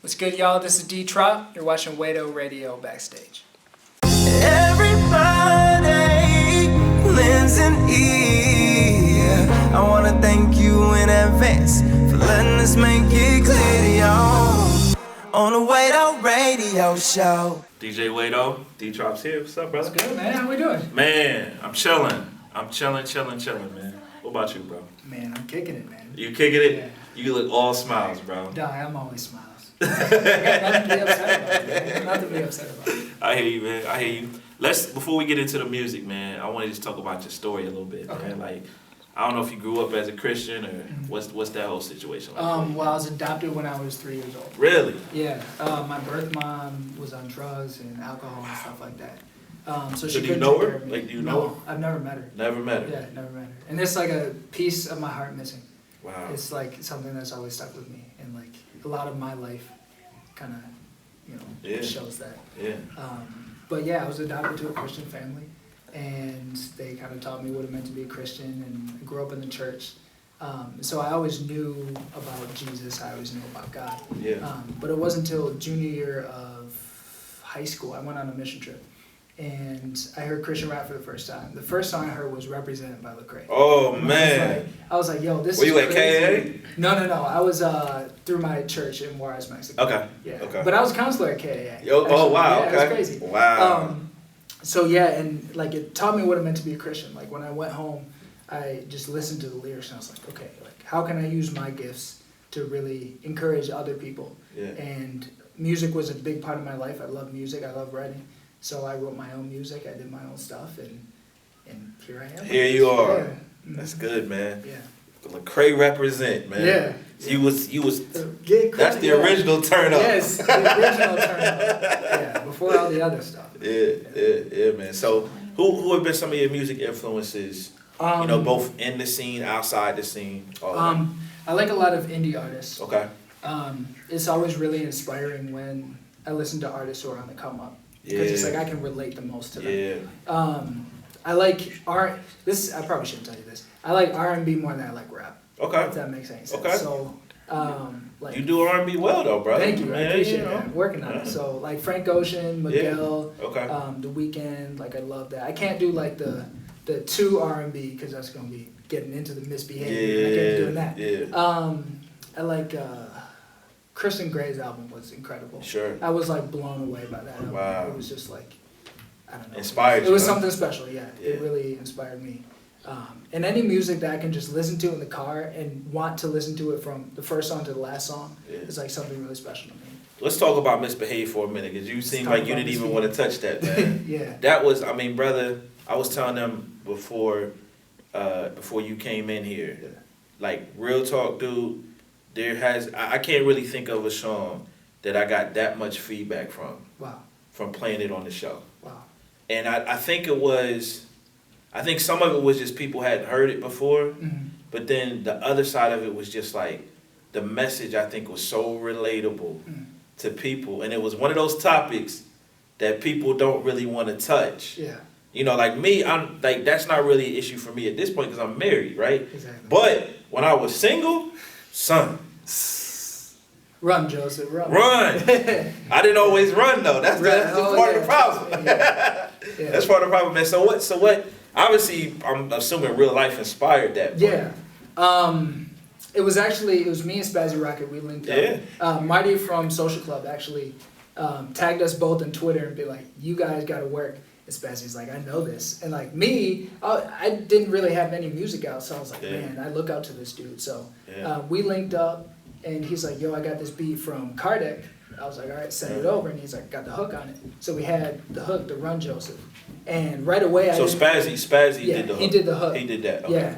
What's good, y'all? This is D Tropp. You're watching Mwendo Radio Backstage. Everybody lends an ear. I wanna thank you in advance for letting us make it clear to y'all on the Mwendo Radio Show. DJ Mwendo, D Tropp's here. What's up, brother? What's good, man? How we doing? Man, I'm chilling. I'm chilling, man. What about you, bro? Man, I'm kicking it, man. You kicking it? Yeah. You look all smiles, bro. Nah, I'm always smiles. I got nothing to be upset about, man. Nothing to be upset about. I hear you, man. I hear you. Before we get into the music, man, I want to just talk about your story a little bit, Okay. man. Like, I don't know if you grew up as a Christian or what's that whole situation like? Well, I was adopted when I was 3 years old. Really? Yeah. My birth mom was on drugs and alcohol and stuff like that. So do she you couldn't know take her? care of me. Like, do you know her? I've never met her. Never met her? Yeah, never met her. And it's like a piece of my heart missing. Wow. It's like something that's always stuck with me, and like a lot of my life kind of, shows that. Yeah. But yeah, I was adopted to a Christian family, and they kind of taught me what it meant to be a Christian, and I grew up in the church. So I always knew about Jesus, I always knew about God. Yeah. But it wasn't until junior year of high school, I went on a mission trip, and I heard Christian rap for the first time. The first song I heard was Represented by Craige. Oh, man. I was like, yo, this Were is you at crazy. KAA? No. I was through my church in Juarez, Mexico. Okay. Yeah. Okay. But I was a counselor at KAA. Oh, wow. Yeah, okay. it was crazy. Wow. So yeah, and like it taught me what it meant to be a Christian. Like when I went home, I just listened to the lyrics and I was like, okay, like how can I use my gifts to really encourage other people? Yeah. And music was a big part of my life. I love music. I love writing. So I wrote my own music. I did my own stuff, and here I am. Here you are. Yeah. That's good, man. Yeah. Craige represent, man. Yeah. You was. That's the original turn up. Yes, the original turn up. Yeah, before all the other stuff. Yeah, man. So, who have been some of your music influences? Both in the scene, outside the scene. I like a lot of indie artists. Okay. It's always really inspiring when I listen to artists who are on the come up, because it's like I can relate the most to them. Yeah. I like this. I probably shouldn't tell you this. I like R&B more than I like rap. Okay. If that makes any sense. Okay. So, like you do R&B well though, bro. Thank you. I appreciate that. that. Working on it. So like Frank Ocean, Miguel, Okay. The Weeknd. Like I love that. I can't do like the two R&B because that's gonna be getting into the Misbehave. I can't be doing that. Yeah. I like Kristen Gray's album was incredible. Sure. I was like blown away by that album. Wow. It was just like, I don't know. Inspired you. It was huh? something special, yeah. It really inspired me. And any music that I can just listen to in the car and want to listen to it from the first song to the last song is like something really special to me. Let's talk about Misbehave for a minute, because you seem like you didn't even want to touch that, man. Yeah. That was, brother, I was telling them before you came in here, like, real talk, dude, I can't really think of a song that I got that much feedback from. Wow. From playing it on the show. Wow. And I think some of it was just people hadn't heard it before, Mm-hmm. but then the other side of it was just like, the message I think was so relatable to people, and it was one of those topics that people don't really want to touch. Yeah. Like me, I'm like, that's not really an issue for me at this point because I'm married, right? Exactly. But when I was single, son, Run, Joseph, run. Run. I didn't always run though. That's part of the problem. Yeah. That's part of the problem, man. So what? Obviously, I'm assuming real life inspired that. Yeah. It was me and Spazzy Rocket. We linked up. Yeah. Marty from Social Club actually tagged us both on Twitter and be like, "You guys got to work." And Spazzy's like, "I know this." And like me, I didn't really have any music out, so I was like, "Man, I look out to this dude." So we linked up, and he's like, "Yo, I got this beat from Kardec." I was like, "All right, send it over." And he's like, "Got the hook on it." So we had the hook, the Run Joseph. And right away, Spazzy did the hook. He did the hook. He did that. Okay. Yeah,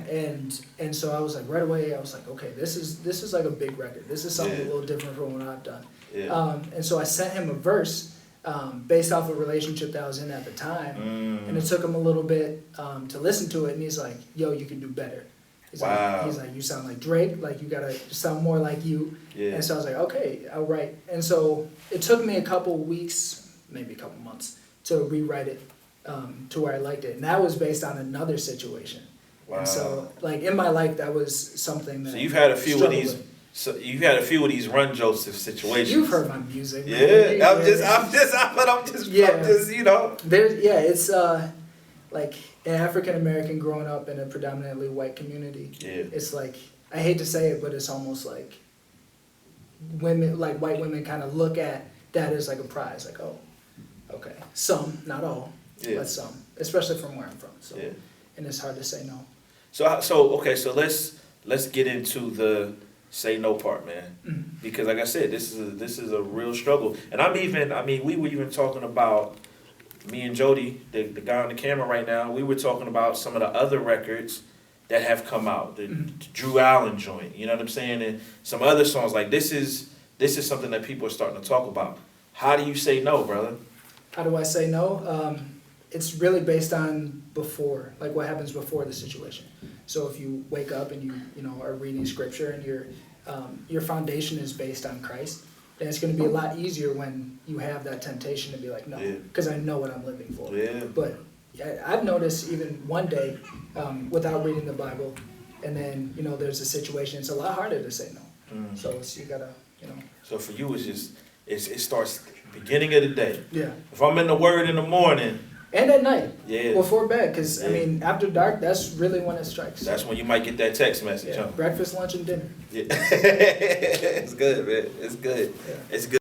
and so I was like, right away, I was like, okay, this is like a big record. This is something a little different from what I've done. Yeah. And so I sent him a verse based off a relationship that I was in at the time, and it took him a little bit to listen to it, and he's like, yo, you can do better. He's like, you sound like Drake, like you gotta sound more like you. Yeah. And so I was like, okay, I'll write. And so it took me a couple weeks, maybe a couple months, to rewrite it. To where I liked it, and that was based on another situation. Wow. And so, like in my life, that was something that. So you've had a few of these. So you had a few of these Run Joseph situations. You've heard my music. Man. Yeah, I'm just, you know. It's like an African American growing up in a predominantly white community. Yeah. It's like, I hate to say it, but it's almost like women, like white women, kind of look at that as like a prize. Like, oh, okay, some, not all, but some, especially from where I'm from. So, and it's hard to say no. So let's get into the say no part, man. Mm-hmm. Because like I said, this is a real struggle. And we were even talking about, me and Jody, the guy on the camera right now, we were talking about some of the other records that have come out. The Drew Allen joint, you know what I'm saying? And some other songs. Like this is something that people are starting to talk about. How do you say no, brother? How do I say no? It's really based on before, like what happens before the situation. So if you wake up and you know are reading scripture and your foundation is based on Christ, then it's going to be a lot easier when you have that temptation to be like, no, because I know what I'm living for. Yeah. But I've noticed even one day without reading the Bible, and then there's a situation. It's a lot harder to say no. Mm. So you gotta So for you, it's just it starts beginning of the day. Yeah. If I'm in the Word in the morning. And at night. Yeah. Before bed, because after dark, that's really when it strikes. That's when you might get that text message. Yeah. Huh? Breakfast, lunch, and dinner. Yeah. It's good, man. It's good. Yeah. It's good.